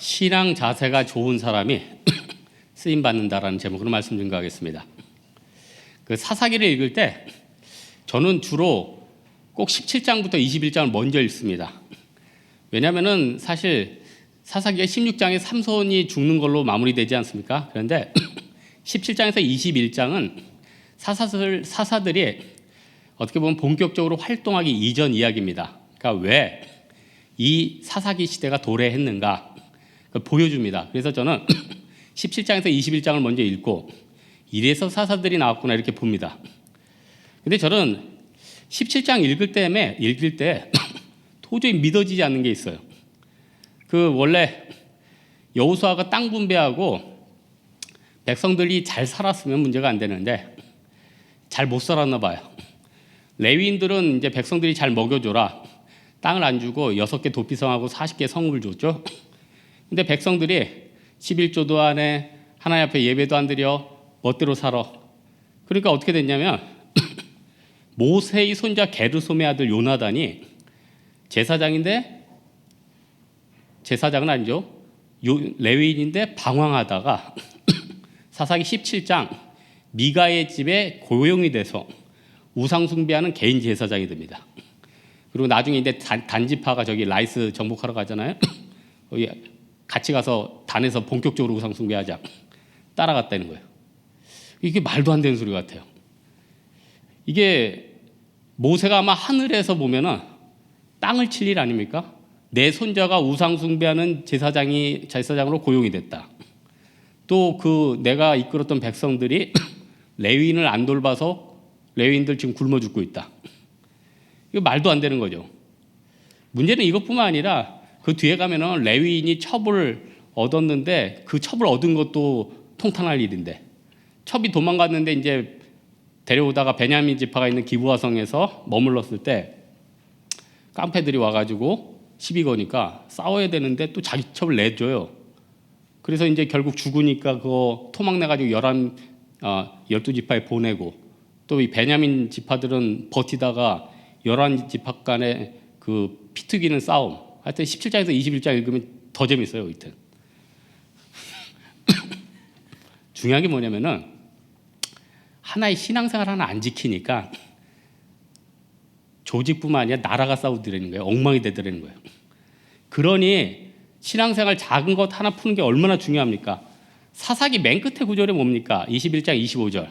신앙 자세가 좋은 사람이 쓰임 받는다라는 제목으로 말씀 증거하겠습니다. 그 사사기를 읽을 때 저는 주로 꼭 17장부터 21장을 먼저 읽습니다. 왜냐하면은 사실 사사기가 16장에 삼손이 죽는 걸로 마무리되지 않습니까? 그런데 17장에서 21장은 사사들이 어떻게 보면 본격적으로 활동하기 이전 이야기입니다. 그러니까 왜 이 사사기 시대가 도래했는가 보여줍니다. 그래서 저는 17장에서 21장을 먼저 읽고 이래서 사사들이 나왔구나 이렇게 봅니다. 근데 저는 17장 읽을 때 도저히 믿어지지 않는 게 있어요. 그 원래 여호수아가 땅 분배하고 백성들이 잘 살았으면 문제가 안 되는데 잘 못 살았나 봐요. 레위인들은 이제 백성들이 잘 먹여줘라 땅을 안 주고 6개 도피성하고 40개 성읍을 줬죠. 근데 백성들이 11조도 안 해, 하나님 앞에 예배도 안 드려, 멋대로 살아. 그러니까 어떻게 됐냐면 모세의 손자 게르솜의 아들 요나단이 제사장인데, 제사장은 아니죠, 레위인인데 방황하다가 사사기 17장 미가의 집에 고용이 돼서 우상 숭배하는 개인 제사장이 됩니다. 그리고 나중에 이제 단지파가 저기 라이스 정복하러 가잖아요. 같이 가서 단에서 본격적으로 우상 숭배하자 따라갔다는 거예요. 이게 말도 안 되는 소리 같아요. 이게 모세가 아마 하늘에서 보면은 땅을 칠 일 아닙니까? 내 손자가 우상 숭배하는 제사장으로 고용이 됐다. 또 그 내가 이끌었던 백성들이 레위인을 안 돌봐서 레위인들 지금 굶어 죽고 있다. 이거 말도 안 되는 거죠. 문제는 이것뿐만 아니라 그 뒤에 가면은 레위인이 첩을 얻었는데 그 첩을 얻은 것도 통탄할 일인데, 첩이 도망갔는데 이제 데려오다가 베냐민 지파가 있는 기브아성에서 머물렀을 때 깡패들이 와가지고 시비 거니까 싸워야 되는데 또 자기 첩을 내줘요. 그래서 이제 결국 죽으니까 그거 토막 내가지고 12지파에 보내고, 또 이 베냐민 지파들은 버티다가 11지파 간의 그 피 튀기는 싸움. 하여튼 17장에서 21장 읽으면 더 재밌어요. 하여튼 중요한 게 뭐냐면은 하나의 신앙생활 하나 안 지키니까 조직뿐만 아니라 나라가 싸우더라는 거예요. 엉망이 되더라는 거예요. 그러니 신앙생활 작은 것 하나 푸는 게 얼마나 중요합니까? 사사기 맨 끝에 구절이 뭡니까? 21장 25절.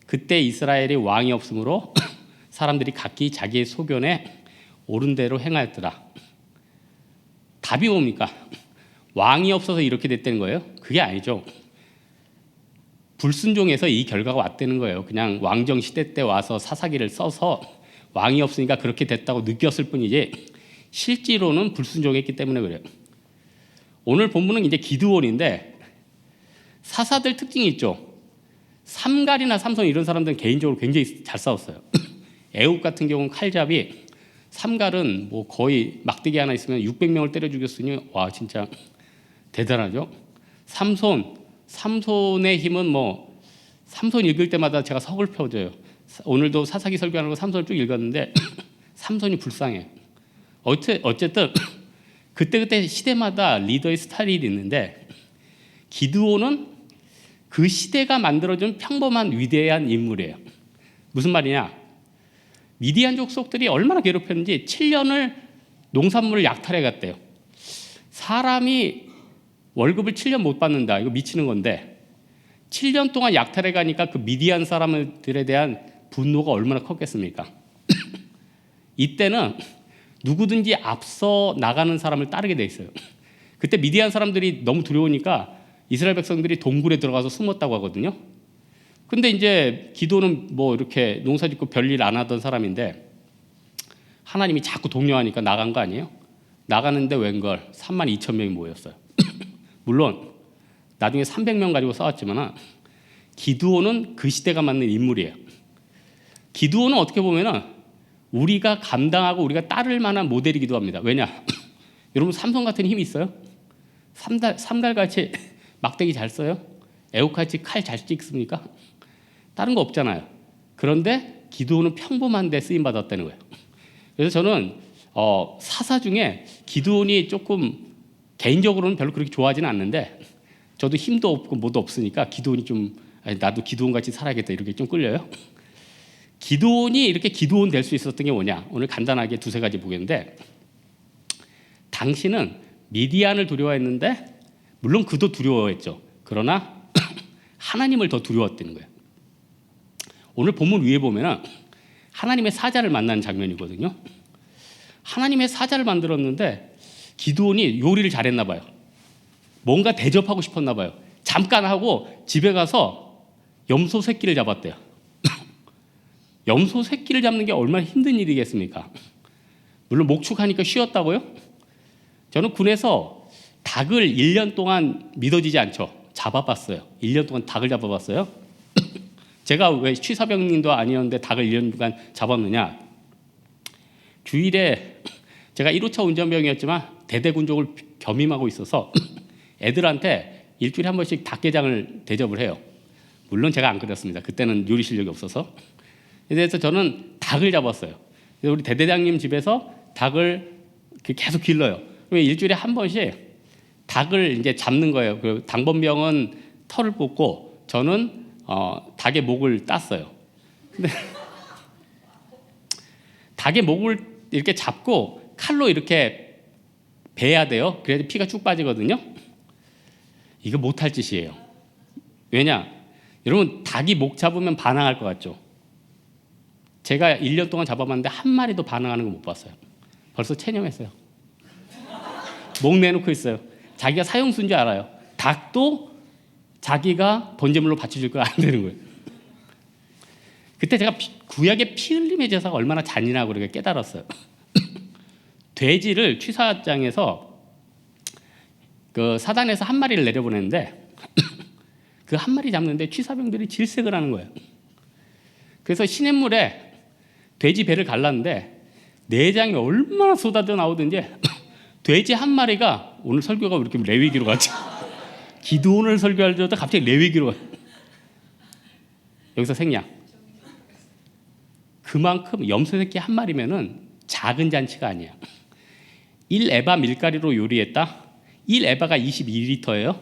그때 이스라엘이 왕이 없으므로 사람들이 각기 자기의 소견에 옳은 대로 행하였더라. 답이 뭡니까? 왕이 없어서 이렇게 됐다는 거예요? 그게 아니죠. 불순종해서 이 결과가 왔다는 거예요. 그냥 왕정 시대 때 와서 사사기를 써서 왕이 없으니까 그렇게 됐다고 느꼈을 뿐이지 실제로는 불순종했기 때문에 그래요. 오늘 본문은 이제 기드온인데 사사들 특징이 있죠. 삼갈이나 삼손 이런 사람들은 개인적으로 굉장히 잘 싸웠어요. 애굽 같은 경우는 칼잡이, 삼갈은 뭐 거의 막대기 하나 있으면 600명을 때려 죽였으니 와 진짜 대단하죠. 삼손의 힘은 뭐 삼손 읽을 때마다 제가 서글퍼져요. 오늘도 사사기 설교하는 거 삼손을 쭉 읽었는데 삼손이 불쌍해. 어쨌든 그때 시대마다 리더의 스타일이 있는데 기드온은 그 시대가 만들어준 평범한 위대한 인물이에요. 무슨 말이냐? 미디안 족속들이 얼마나 괴롭혔는지 7년을 농산물을 약탈해 갔대요. 사람이 월급을 7년 못 받는다. 이거 미치는 건데 7년 동안 약탈해 가니까 그 미디안 사람들에 대한 분노가 얼마나 컸겠습니까? 이때는 누구든지 앞서 나가는 사람을 따르게 돼 있어요. 그때 미디안 사람들이 너무 두려우니까 이스라엘 백성들이 동굴에 들어가서 숨었다고 하거든요. 근데 이제 기도는 뭐 이렇게 농사 짓고 별일 안 하던 사람인데 하나님이 자꾸 독려하니까 나간 거 아니에요? 나가는데 웬걸 32,000명이 모였어요. 물론 나중에 300명 가지고 싸웠지만 기드온은 그 시대가 맞는 인물이에요. 기드온은 어떻게 보면은 우리가 감당하고 우리가 따를 만한 모델이기도 합니다. 왜냐? 여러분 삼손 같은 힘이 있어요? 삼달같이 막대기 잘 써요? 애국같이 칼 잘 찍습니까? 다른 거 없잖아요. 그런데 기드온은 평범한데 쓰임 받았다는 거예요. 그래서 저는 사사 중에 기드온이 조금 개인적으로는 별로 그렇게 좋아하지는 않는데 저도 힘도 없고 뭐도 없으니까 기도원이 좀 나도 기도원 같이 살아야겠다 이렇게 좀 끌려요. 기도원이 이렇게 기도원 될 수 있었던 게 뭐냐? 오늘 간단하게 두세 가지 보겠는데, 당신은 미디안을 두려워했는데 물론 그도 두려워했죠. 그러나 하나님을 더 두려웠다는 거예요. 오늘 본문 위에 보면은 하나님의 사자를 만나는 장면이거든요. 하나님의 사자를 만들었는데 기드온이 요리를 잘했나 봐요. 뭔가 대접하고 싶었나 봐요. 잠깐 하고 집에 가서 염소 새끼를 잡았대요. 염소 새끼를 잡는 게 얼마나 힘든 일이겠습니까? 물론 목축하니까 쉬웠다고요? 저는 군에서 닭을 1년 동안 믿어지지 않죠. 잡아봤어요. 1년 동안 닭을 잡아봤어요. 제가 왜 취사병님도 아니었는데 닭을 1년 동안 잡았느냐? 주일에 제가 1호차 운전병이었지만 대대군족을 겸임하고 있어서 애들한테 일주일에 한 번씩 닭게장을 대접을 해요. 물론 제가 안 그렸습니다. 그때는 요리 실력이 없어서. 그래서 저는 닭을 잡았어요. 그래서 우리 대대장님 집에서 닭을 계속 길러요. 일주일에 한 번씩 닭을 이제 잡는 거예요. 그 당번병은 털을 뽑고 저는 닭의 목을 땄어요. 근데 닭의 목을 이렇게 잡고 칼로 이렇게 베야 돼요. 그래야 피가 쭉 빠지거든요. 이거 못할 짓이에요. 왜냐? 여러분 닭이 목 잡으면 반항할 것 같죠? 제가 1년 동안 잡아봤는데 한 마리도 반항하는 거 못 봤어요. 벌써 체념했어요. 목 내놓고 있어요. 자기가 사형수인 줄 알아요. 닭도 자기가 번제물로 바쳐줄 거 안 되는 거예요. 그때 제가 구약의 피 흘림의 제사가 얼마나 잔인하고 그렇게 깨달았어요. 돼지를 취사장에서 그 사단에서 한 마리를 내려보냈는데 그 한 마리 잡는데 취사병들이 질색을 하는 거예요. 그래서 시냇물에 돼지 배를 갈랐는데 내장이 얼마나 쏟아져 나오든지 돼지 한 마리가, 오늘 설교가 왜 이렇게 레위기로 가지? 기도원을 설교하려다 갑자기 레위기로 가. 여기서 생략. 그만큼 염소 새끼 한 마리면은 작은 잔치가 아니야. 1에바 밀가리로 요리했다. 1에바가 22리터예요.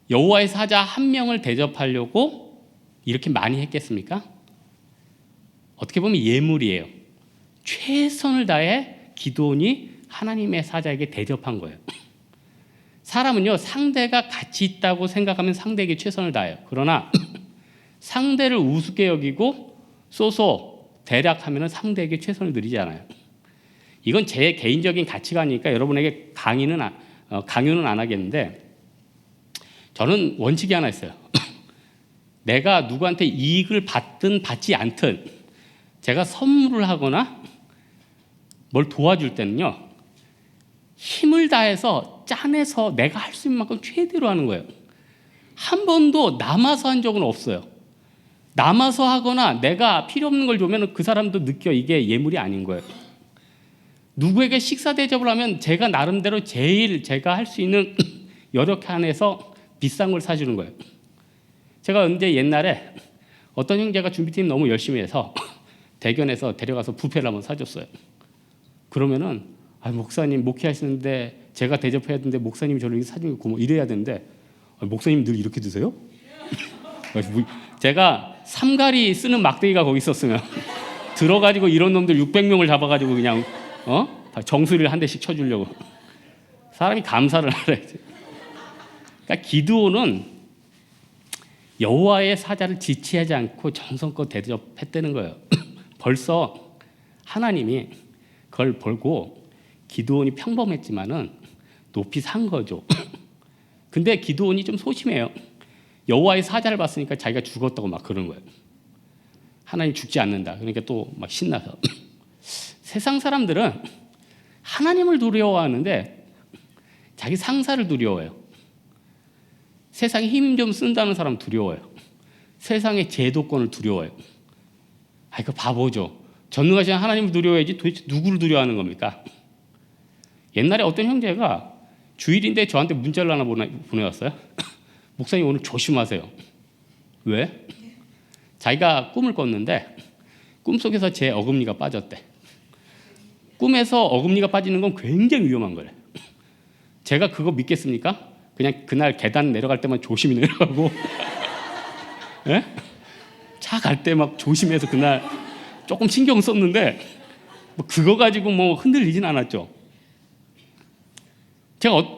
여호와의 사자 한 명을 대접하려고 이렇게 많이 했겠습니까? 어떻게 보면 예물이에요. 최선을 다해 기드온이 하나님의 사자에게 대접한 거예요. 사람은요, 상대가 가치 있다고 생각하면 상대에게 최선을 다해요. 그러나 상대를 우습게 여기고 쏘쏘 대략하면 상대에게 최선을 들이지 않아요. 이건 제 개인적인 가치관이니까 여러분에게 강요는 안 하겠는데, 저는 원칙이 하나 있어요. 내가 누구한테 이익을 받든 받지 않든 제가 선물을 하거나 뭘 도와줄 때는요, 힘을 다해서 짜내서 내가 할 수 있는 만큼 최대로 하는 거예요. 한 번도 남아서 한 적은 없어요. 남아서 하거나 내가 필요 없는 걸 주면 그 사람도 느껴 이게 예물이 아닌 거예요. 누구에게 식사 대접을 하면 제가 나름대로 제일 제가 할 수 있는 여력 안에서 비싼 걸 사주는 거예요. 제가 언제 옛날에 어떤 형제가 준비팀 너무 열심히 해서 대견해서 데려가서 뷔페를 한번 사줬어요. 그러면은 목사님 목회하시는데 제가 대접해야 되는데 목사님이 저를 이렇게 사주는 거 이래야 되는데 목사님 늘 이렇게 드세요? 제가 삼가리 쓰는 막대기가 거기 있었으면 들어가지고 이런 놈들 600명을 잡아가지고 그냥 정수리를 한 대씩 쳐주려고. 사람이 감사를 알아야지. 그러니까 기드온은 여호와의 사자를 지체하지 않고 정성껏 대접했다는 거예요. 벌써 하나님이 그걸 보고 기드온이 평범했지만은 높이 산 거죠. 근데 기드온이 좀 소심해요. 여호와의 사자를 봤으니까 자기가 죽었다고 막 그런 거예요. 하나님 죽지 않는다. 그러니까 또 막 신나서. 세상 사람들은 하나님을 두려워하는데 자기 상사를 두려워해요. 세상에 힘 좀 쓴다는 사람 두려워요. 세상의 제도권을 두려워해요. 이거 바보죠. 전능하신 하나님을 두려워해야지 도대체 누구를 두려워하는 겁니까? 옛날에 어떤 형제가 주일인데 저한테 문자를 하나 보내왔어요. 목사님 오늘 조심하세요. 왜? 자기가 꿈을 꿨는데 꿈속에서 제 어금니가 빠졌대. 꿈에서 어금니가 빠지는 건 굉장히 위험한 거래. 제가 그거 믿겠습니까? 그냥 그날 계단 내려갈 때만 조심히 내려가고 예? 차 갈 때 막 조심해서 그날 조금 신경 썼는데 뭐 그거 가지고 뭐 흔들리진 않았죠.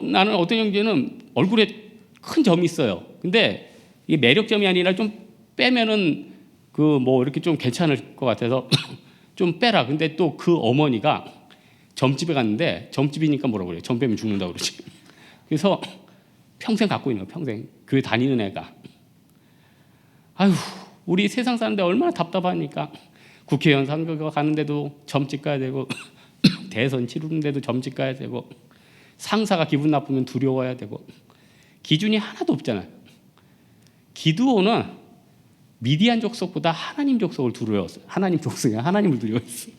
나는 어떤 형제는 얼굴에 큰 점이 있어요. 근데 이게 매력점이 아니라 좀 빼면은 그 뭐 이렇게 좀 괜찮을 것 같아서 좀 빼라. 근데 또 그 어머니가 점집에 갔는데 점집이니까 뭐라고 그래요? 점 빼면 죽는다고 그러지. 그래서 평생 갖고 있는 거예요. 평생. 교회 다니는 애가. 아유, 우리 세상 사는데 얼마나 답답하니까. 국회의원 선거 가는데도 점집 가야 되고 대선 치르는데도 점집 가야 되고 상사가 기분 나쁘면 두려워야 되고 기준이 하나도 없잖아요. 기드온은 미디안 족속보다 하나님 족속을 두려워했어요. 하나님 족속이 하나님을 두려워했어요.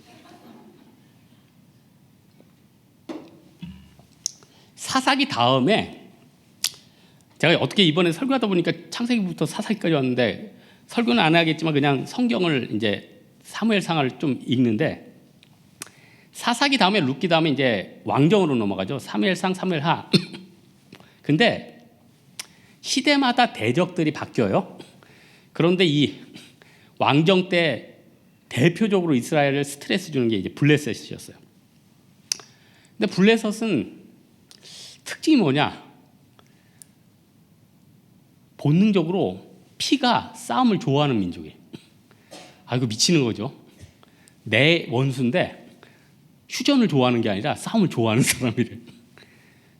사사기 다음에 제가 어떻게 이번에 설교하다 보니까 창세기부터 사사기까지 왔는데 설교는 안 하겠지만 그냥 성경을 이제 사무엘상을 좀 읽는데 사사기 다음에 룻기 다음에 이제 왕정으로 넘어가죠. 사무엘상, 사무엘하. 근데 시대마다 대적들이 바뀌어요. 그런데 이 왕정 때 대표적으로 이스라엘을 스트레스 주는 게 이제 블레셋이었어요. 근데 블레셋은 특징이 뭐냐? 본능적으로 피가 싸움을 좋아하는 민족이에요. 아, 이거 미치는 거죠. 내 원수인데 휴전을 좋아하는 게 아니라 싸움을 좋아하는 사람이래.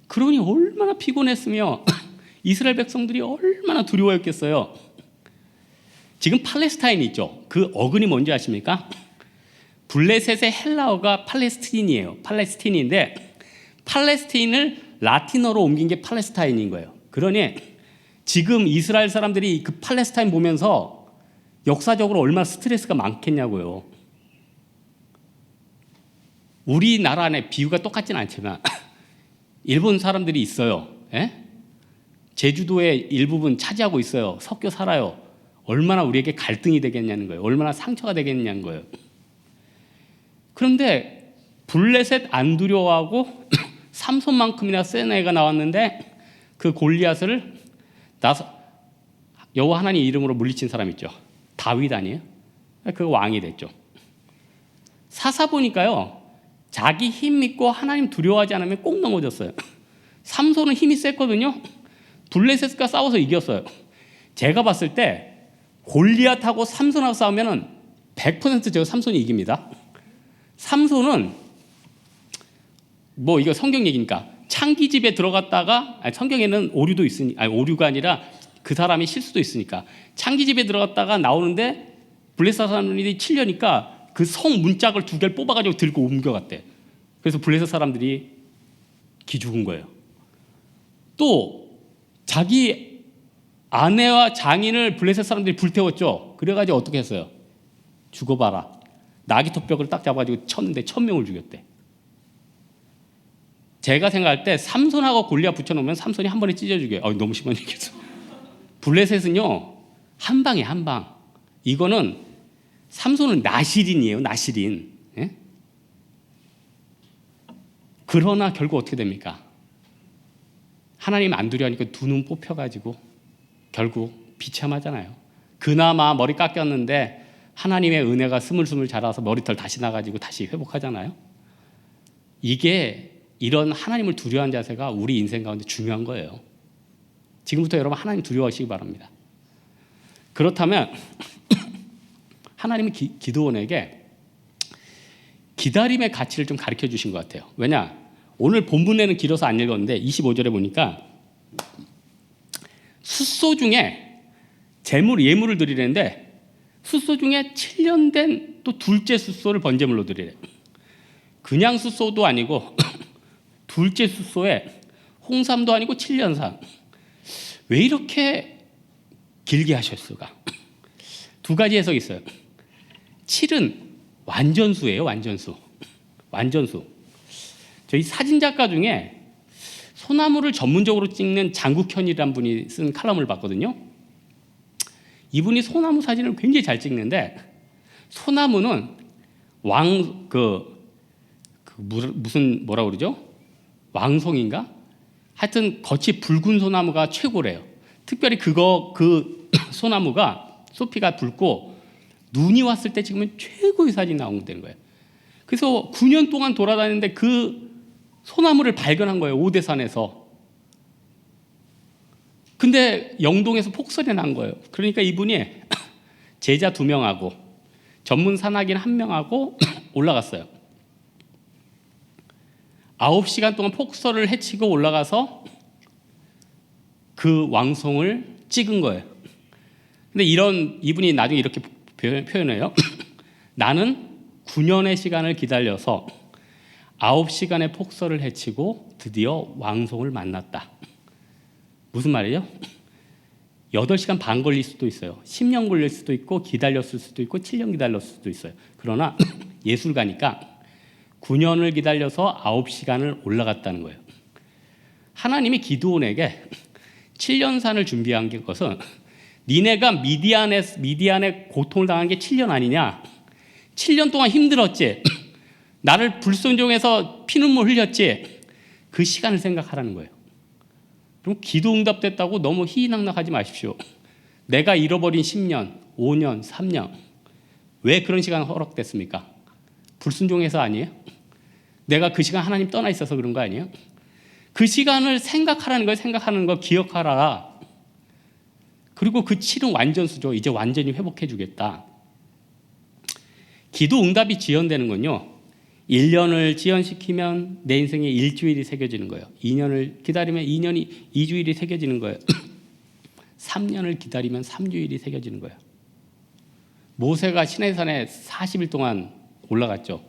그러니 얼마나 피곤했으며 이스라엘 백성들이 얼마나 두려워했겠어요. 지금 팔레스타인이 있죠. 그 어근이 뭔지 아십니까? 블레셋의 헬라어가 팔레스틴이에요. 팔레스틴인데 팔레스틴을 라틴어로 옮긴 게 팔레스타인인 거예요. 그러니 지금 이스라엘 사람들이 그 팔레스타인 보면서 역사적으로 얼마나 스트레스가 많겠냐고요. 우리나라 안에 비유가 똑같지는 않지만 일본 사람들이 있어요. 예? 제주도의 일부분 차지하고 있어요. 섞여 살아요. 얼마나 우리에게 갈등이 되겠냐는 거예요. 얼마나 상처가 되겠냐는 거예요. 그런데 블레셋 안 두려워하고 삼손만큼이나 센 애가 나왔는데 그 골리앗을 여호와 하나님 이름으로 물리친 사람 있죠. 다윗 아니에요? 그 왕이 됐죠. 사사 보니까요. 자기 힘 믿고 하나님 두려워하지 않으면 꼭 넘어졌어요. 삼손은 힘이 셌거든요. 블레셋과 싸워서 이겼어요. 제가 봤을 때 골리앗하고 삼손하고 싸우면 100% 제가 삼손이 이깁니다. 삼손은 뭐 이거 성경 얘기니까 창기집에 들어갔다가 성경에는 오류도 있으니 오류가 아니라 그 사람이 실수도 있으니까 창기집에 들어갔다가 나오는데 블레셋 사람들이 치려니까 그 성 문짝을 2개를 뽑아가지고 들고 옮겨갔대. 그래서 블레셋 사람들이 기죽은 거예요. 또 자기 아내와 장인을 블레셋 사람들이 불태웠죠. 그래가지고 어떻게 했어요? 죽어봐라. 나귀토벽을 딱 잡아가지고 쳤는데 1000명을 죽였대. 제가 생각할 때 삼손하고 골리앗 붙여놓으면 삼손이 한 번에 찢어 죽여요. 너무 심한 얘기죠. 블레셋은요 한 방에 한 방. 이거는 삼손은 나실인이에요. 나실인. 예? 그러나 결국 어떻게 됩니까? 하나님 안 두려워하니까 두 눈 뽑혀가지고 결국 비참하잖아요. 그나마 머리 깎였는데 하나님의 은혜가 스물스물 자라서 머리털 다시 나가지고 다시 회복하잖아요. 이게 이런 하나님을 두려워하는 자세가 우리 인생 가운데 중요한 거예요. 지금부터 여러분 하나님 두려워하시기 바랍니다. 그렇다면 하나님이 기드온에게 기다림의 가치를 좀 가르쳐 주신 것 같아요. 왜냐? 오늘 본문에는 길어서 안 읽었는데 25절에 보니까 숫소 중에 예물을 드리는데 숫소 중에 7년 된 또 둘째 숫소를 번제물로 드리래. 그냥 숫소도 아니고 둘째 숫소에 홍삼도 아니고 7년산. 왜 이렇게 길게 하셨을까? 두 가지 해석이 있어요. 7은 완전수예요. 완전수. 저희 사진작가 중에 소나무를 전문적으로 찍는 장국현이라는 분이 쓴 칼럼을 봤거든요. 이분이 소나무 사진을 굉장히 잘 찍는데 소나무는 무슨 뭐라 그러죠? 왕송인가? 하여튼 겉이 붉은 소나무가 최고래요. 특별히 그 소나무가 소피가 붉고 눈이 왔을 때 찍으면 최고의 사진이 나온다는 거예요. 그래서 9년 동안 돌아다녔는데 그 소나무를 발견한 거예요. 오대산에서. 근데 영동에서 폭설이 난 거예요. 그러니까 이분이 제자 2명하고 전문 산악인 1명하고 올라갔어요. 9시간 동안 폭설을 헤치고 올라가서 그 왕송을 찍은 거예요. 근데 이분이 나중에 이렇게 표현해요. 나는 9년의 시간을 기다려서 9시간의 폭설을 헤치고 드디어 왕송을 만났다. 무슨 말이에요? 8시간 반 걸릴 수도 있어요. 10년 걸릴 수도 있고 기다렸을 수도 있고 7년 기다렸을 수도 있어요. 그러나 예술가니까 9년을 기다려서 9시간을 올라갔다는 거예요. 하나님이 기드온에게 7년산을 준비한 것은 니네가 미디안의 고통을 당한 게 7년 아니냐? 7년 동안 힘들었지? 나를 불순종해서 피눈물 흘렸지? 그 시간을 생각하라는 거예요. 그럼 기도 응답됐다고 너무 희희낙낙하지 마십시오. 내가 잃어버린 10년, 5년, 3년 왜 그런 시간 허락됐습니까? 불순종해서 아니에요? 내가 그 시간 하나님 떠나 있어서 그런 거 아니에요? 그 시간을 생각하라는 거예요. 생각하는 거 기억하라. 그리고 그 7은 완전수죠. 이제 완전히 회복해 주겠다. 기도 응답이 지연되는 건요. 1년을 지연시키면 내 인생에 일주일이 새겨지는 거예요. 2년을 기다리면 2주일이 새겨지는 거예요. 3년을 기다리면 3주일이 새겨지는 거예요. 모세가 시내산에 40일 동안 올라갔죠.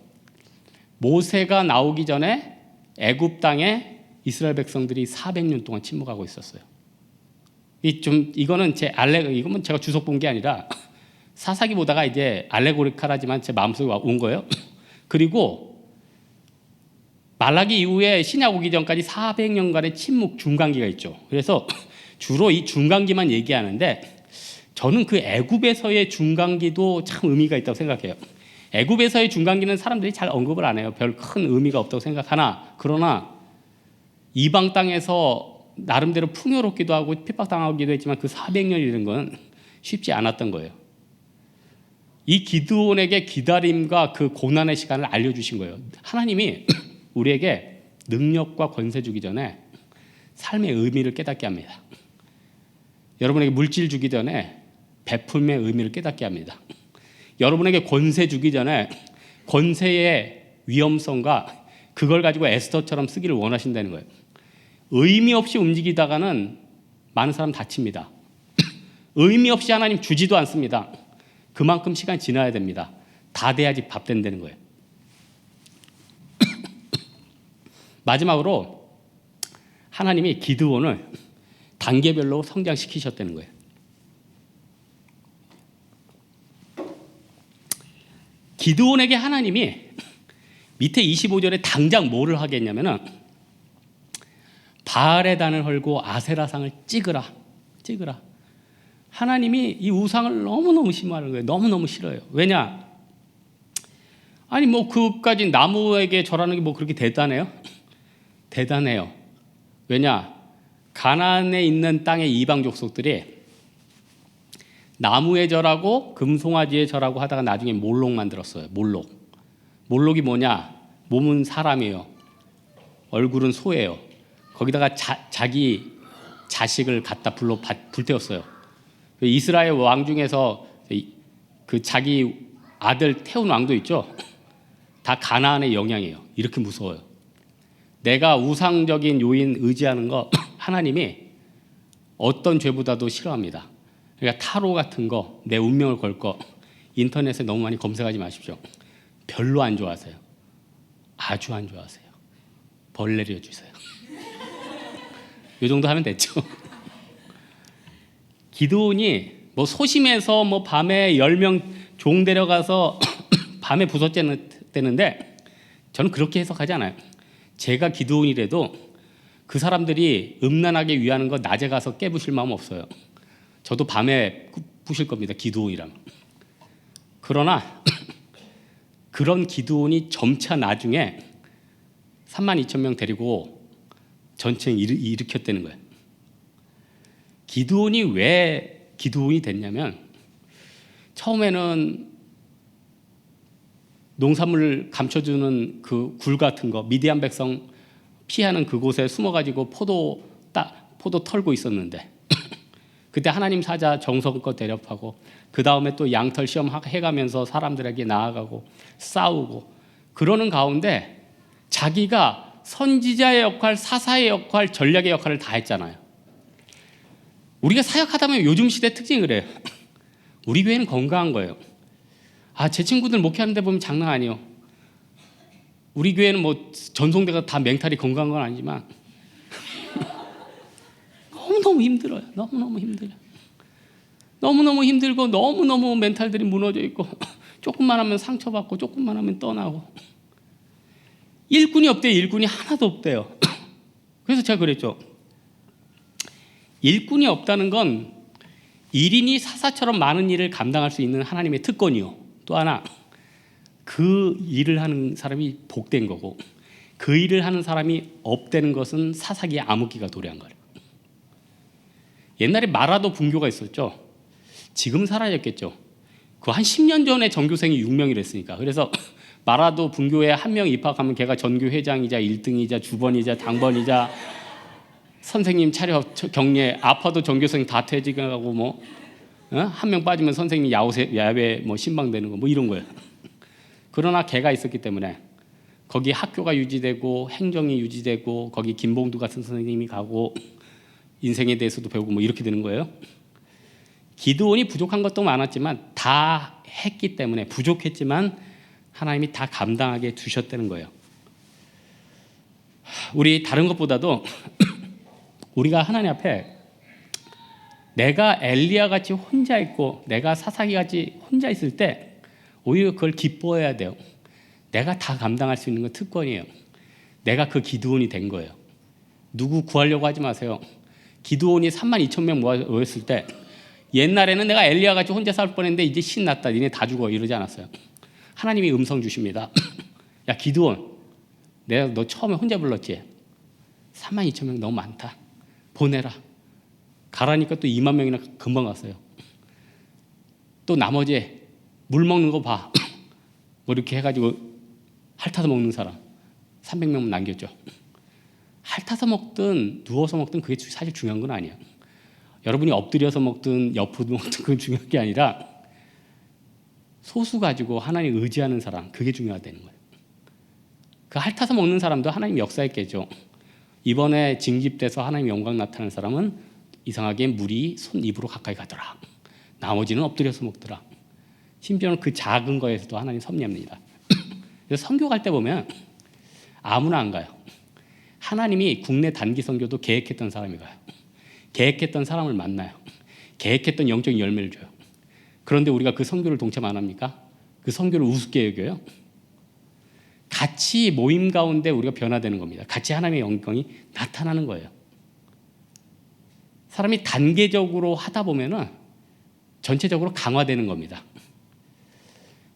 모세가 나오기 전에 애굽 땅에 이스라엘 백성들이 400년 동안 침묵하고 있었어요. 이거는 이거는 제가 주석 본 게 아니라 사사기 보다가 이제 알레고리칼하지만 제 마음속에 온 거예요. 그리고 말라기 이후에 신약 오기 전까지 400년간의 침묵 중간기가 있죠. 그래서 주로 이 중간기만 얘기하는데 저는 그 애굽에서의 중간기도 참 의미가 있다고 생각해요. 애굽에서의 중간기는 사람들이 잘 언급을 안 해요. 별 큰 의미가 없다고 생각하나 그러나 이방 땅에서 나름대로 풍요롭기도 하고 핍박당하기도 했지만 그 400년이라는 건 쉽지 않았던 거예요. 이 기드온에게 기다림과 그 고난의 시간을 알려주신 거예요. 하나님이 우리에게 능력과 권세 주기 전에 삶의 의미를 깨닫게 합니다. 여러분에게 물질 주기 전에 베품의 의미를 깨닫게 합니다. 여러분에게 권세 주기 전에 권세의 위험성과 그걸 가지고 에스더처럼 쓰기를 원하신다는 거예요. 의미 없이 움직이다가는 많은 사람 다칩니다. 의미 없이 하나님 주지도 않습니다. 그만큼 시간이 지나야 됩니다. 다 돼야지 밥 된다는 거예요. 마지막으로 하나님이 기드온을 단계별로 성장시키셨다는 거예요. 기드온에게 하나님이 밑에 25절에 당장 뭐를 하겠냐면은 바알의 단을 헐고 아세라상을 찍으라. 하나님이 이 우상을 너무너무 심하는 거예요. 너무너무 싫어요. 왜냐? 아니 뭐 그까지 나무에게 절하는 게 뭐 그렇게 대단해요? 대단해요. 왜냐? 가나안에 있는 땅의 이방 족속들이 나무에 절하고 금송아지에 절하고 하다가 나중에 몰록 만들었어요. 몰록이 뭐냐? 몸은 사람이에요. 얼굴은 소예요. 거기다가 자기 자식을 갖다 불로 불태웠어요. 이스라엘 왕 중에서 그 자기 아들 태운 왕도 있죠. 다 가나안의 영향이에요. 이렇게 무서워요. 내가 우상적인 요인 의지하는 거 하나님이 어떤 죄보다도 싫어합니다. 그러니까 타로 같은 거, 내 운명을 걸 거 인터넷에 너무 많이 검색하지 마십시오. 별로 안 좋아하세요. 아주 안 좋아하세요. 벌 내려주세요. 이 정도 하면 됐죠. 기드온이 뭐 소심해서 뭐 밤에 10명 종 데려가서 밤에 부서뜨는데 저는 그렇게 해석하지 않아요. 제가 기드온이라도 그 사람들이 음란하게 위하는 거 낮에 가서 깨부실 마음 없어요. 저도 밤에 부실 겁니다. 기드온이랑. 그러나 그런 기드온이 점차 나중에 32,000명 데리고 전쟁 일으켰다는 거예요. 기드온이 왜 기드온이 됐냐면 처음에는 농산물 감춰주는 그 굴 같은 거 미디안 백성 피하는 그곳에 숨어가지고 포도 털고 있었는데 그때 하나님 사자 정성껏 대접하고 그 다음에 또 양털 시험 해가면서 사람들에게 나아가고 싸우고 그러는 가운데 자기가 선지자의 역할, 사사의 역할, 전략의 역할을 다 했잖아요. 우리가 사역하다 보면 요즘 시대 특징이 그래요. 우리 교회는 건강한 거예요. 제 친구들 목회하는데 보면 장난 아니에요. 우리 교회는 뭐 전송대가 다 맹탈이 건강한 건 아니지만 너무너무 힘들어요. 너무너무 힘들어요. 너무너무 힘들고 너무너무 멘탈들이 무너져 있고 조금만 하면 상처받고 조금만 하면 떠나고 일꾼이 없대요. 일꾼이 하나도 없대요. 그래서 제가 그랬죠. 일꾼이 없다는 건 1인이 사사처럼 많은 일을 감당할 수 있는 하나님의 특권이요. 또 하나 그 일을 하는 사람이 복된 거고 그 일을 하는 사람이 없다는 것은 사사기의 암흑기가 도래한 거예요. 옛날에 마라도 분교가 있었죠. 지금 사라졌겠죠. 그 한 10년 전에 전교생이 6명이랬으니까. 그래서 마라도 분교에 한 명 입학하면 걔가 전교 회장이자 1등이자 주번이자 당번이자 선생님 차려 격려 아파도 전교생 다 퇴직하고 뭐 한 명 빠지면 선생님 야외 뭐 신방되는 거 뭐 이런 거예요. 그러나 걔가 있었기 때문에 거기 학교가 유지되고 행정이 유지되고 거기 김봉두 같은 선생님이 가고 인생에 대해서도 배우고 뭐 이렇게 되는 거예요. 기드온이 부족한 것도 많았지만 다 했기 때문에 부족했지만 하나님이 다 감당하게 두셨다는 거예요. 우리 다른 것보다도 우리가 하나님 앞에 내가 엘리야 같이 혼자 있고 내가 사사기 같이 혼자 있을 때 오히려 그걸 기뻐해야 돼요. 내가 다 감당할 수 있는 건 특권이에요. 내가 그 기드온이 된 거예요. 누구 구하려고 하지 마세요. 기드온이 32,000명 모였을 때 옛날에는 내가 엘리야 같이 혼자 싸울 뻔했는데 이제 신났다. 니네 다 죽어. 이러지 않았어요. 하나님이 음성 주십니다. 야 기드온, 내가 너 처음에 혼자 불렀지? 32,000명 너무 많다. 보내라. 가라니까 또 2만 명이나 금방 갔어요. 또 나머지 물 먹는 거 봐. 뭐 이렇게 해가지고 핥아서 먹는 사람 300명만 남겼죠. 핥아서 먹든 누워서 먹든 그게 사실 중요한 건 아니에요. 여러분이 엎드려서 먹든 옆으로 먹든 그건 중요한 게 아니라 소수 가지고 하나님 의지하는 사람 그게 중요하다는 거예요. 그 핥아서 먹는 사람도 하나님 역사했겠죠. 이번에 징집돼서 하나님 영광 나타나는 사람은 이상하게 물이 손 입으로 가까이 가더라. 나머지는 엎드려서 먹더라. 심지어는 그 작은 거에서도 하나님 섭리합니다. 그래서 선교 갈 때 보면 아무나 안 가요. 하나님이 국내 단기 선교도 계획했던 사람이 가요. 계획했던 사람을 만나요. 계획했던 영적인 열매를 줘요. 그런데 우리가 그 선교를 동참 안 합니까? 그 선교를 우습게 여겨요. 같이 모임 가운데 우리가 변화되는 겁니다. 같이 하나님의 영광이 나타나는 거예요. 사람이 단계적으로 하다 보면은 전체적으로 강화되는 겁니다.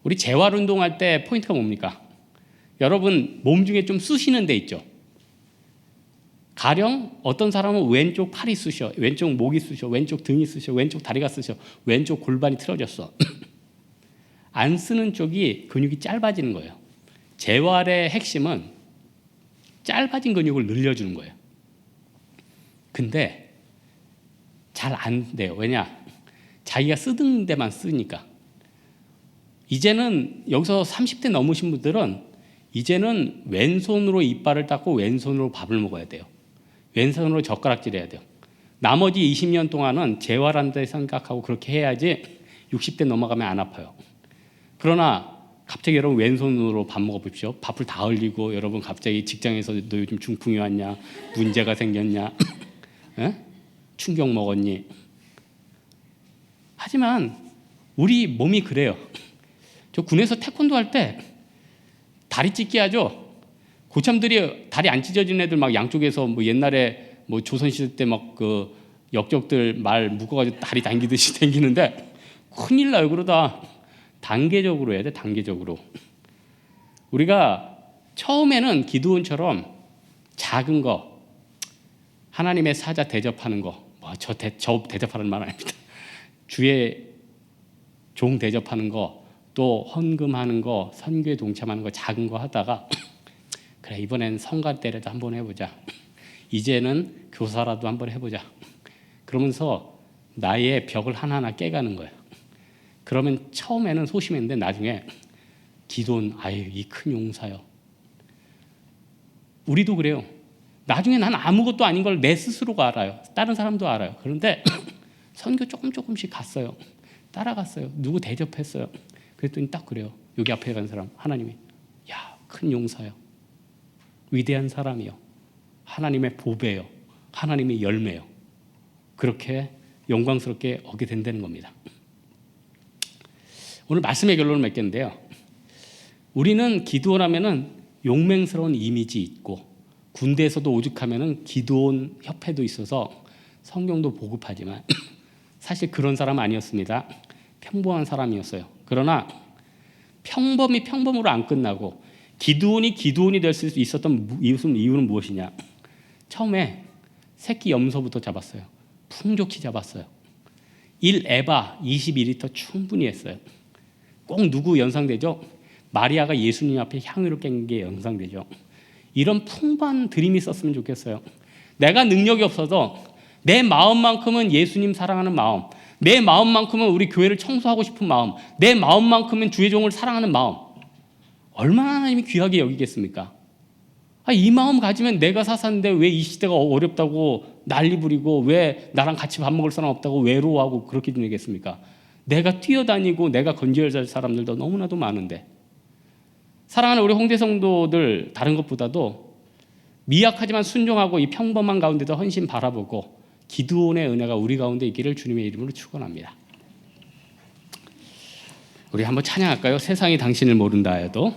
우리 재활운동할 때 포인트가 뭡니까? 여러분 몸 중에 좀 쑤시는 데 있죠. 가령 어떤 사람은 왼쪽 팔이 쑤셔, 왼쪽 목이 쑤셔, 왼쪽 등이 쑤셔, 왼쪽 다리가 쑤셔, 왼쪽 골반이 틀어졌어. 안 쓰는 쪽이 근육이 짧아지는 거예요. 재활의 핵심은 짧아진 근육을 늘려주는 거예요. 근데 잘 안 돼요. 왜냐? 자기가 쓰던 데만 쓰니까. 이제는 여기서 30대 넘으신 분들은 이제는 왼손으로 이빨을 닦고 왼손으로 밥을 먹어야 돼요. 왼손으로 젓가락질 해야 돼요. 나머지 20년 동안은 재활한다 생각하고 그렇게 해야지 60대 넘어가면 안 아파요. 그러나 갑자기 여러분 왼손으로 밥 먹어보십시오. 밥을 다 흘리고 여러분 갑자기 직장에서 너 요즘 중풍이 왔냐? 문제가 생겼냐? 충격 먹었니? 하지만 우리 몸이 그래요. 저 군에서 태권도 할 때 다리 찢기 하죠. 고참들이 다리 안 찢어진 애들 막 양쪽에서 뭐 옛날에 뭐 조선시대 때 막 그 역적들 말 묶어가지고 다리 당기듯이 당기는데 큰일 나요. 그러다 단계적으로 해야 돼. 단계적으로. 우리가 처음에는 기드온처럼 작은 거 하나님의 사자 대접하는 거, 저 대접하는 말 아닙니다. 주의 종 대접하는 거, 또 헌금하는 거, 선교에 동참하는 거, 작은 거 하다가 그래, 이번엔 성가 때라도 한번 해보자. 이제는 교사라도 한번 해보자. 그러면서 나의 벽을 하나하나 깨가는 거예요. 그러면 처음에는 소심했는데 나중에 기도는 아유, 이 큰 용사요. 우리도 그래요. 나중에 난 아무것도 아닌 걸 내 스스로가 알아요. 다른 사람도 알아요. 그런데 선교 조금씩 갔어요. 따라갔어요. 누구 대접했어요. 그랬더니 딱 그래요. 여기 앞에 간 사람 하나님이 야, 큰 용사요. 위대한 사람이요. 하나님의 보배요. 하나님의 열매요. 그렇게 영광스럽게 얻게 된다는 겁니다. 오늘 말씀의 결론을 맺겠는데요. 우리는 기도원하면은 용맹스러운 이미지 있고 군대에서도 오죽하면은 기도원 협회도 있어서 성경도 보급하지만 사실 그런 사람은 아니었습니다. 평범한 사람이었어요. 그러나 평범이 평범으로 안 끝나고 기도원이 될 수 있었던 이유는 무엇이냐? 처음에 새끼 염소부터 잡았어요. 풍족히 잡았어요. 1에바 22리터 충분히 했어요. 꼭 누구 연상되죠? 마리아가 예수님 앞에 향유를 깬 게 연상되죠. 이런 풍부한 드림이 있었으면 좋겠어요. 내가 능력이 없어서 내 마음만큼은 예수님 사랑하는 마음, 내 마음만큼은 우리 교회를 청소하고 싶은 마음, 내 마음만큼은 주의 종을 사랑하는 마음, 얼마나 하나님이 귀하게 여기겠습니까? 이 마음 가지면 내가 사사인데 왜 이 시대가 어렵다고 난리 부리고 왜 나랑 같이 밥 먹을 사람 없다고 외로워하고 그렇게 지내겠습니까? 내가 뛰어다니고 내가 건져야 할 사람들도 너무나도 많은데, 사랑하는 우리 홍대 성도들 다른 것보다도 미약하지만 순종하고 이 평범한 가운데도 헌신 바라보고 기도원의 은혜가 우리 가운데 있기를 주님의 이름으로 축원합니다. 우리 한번 찬양할까요? 세상이 당신을 모른다 해도.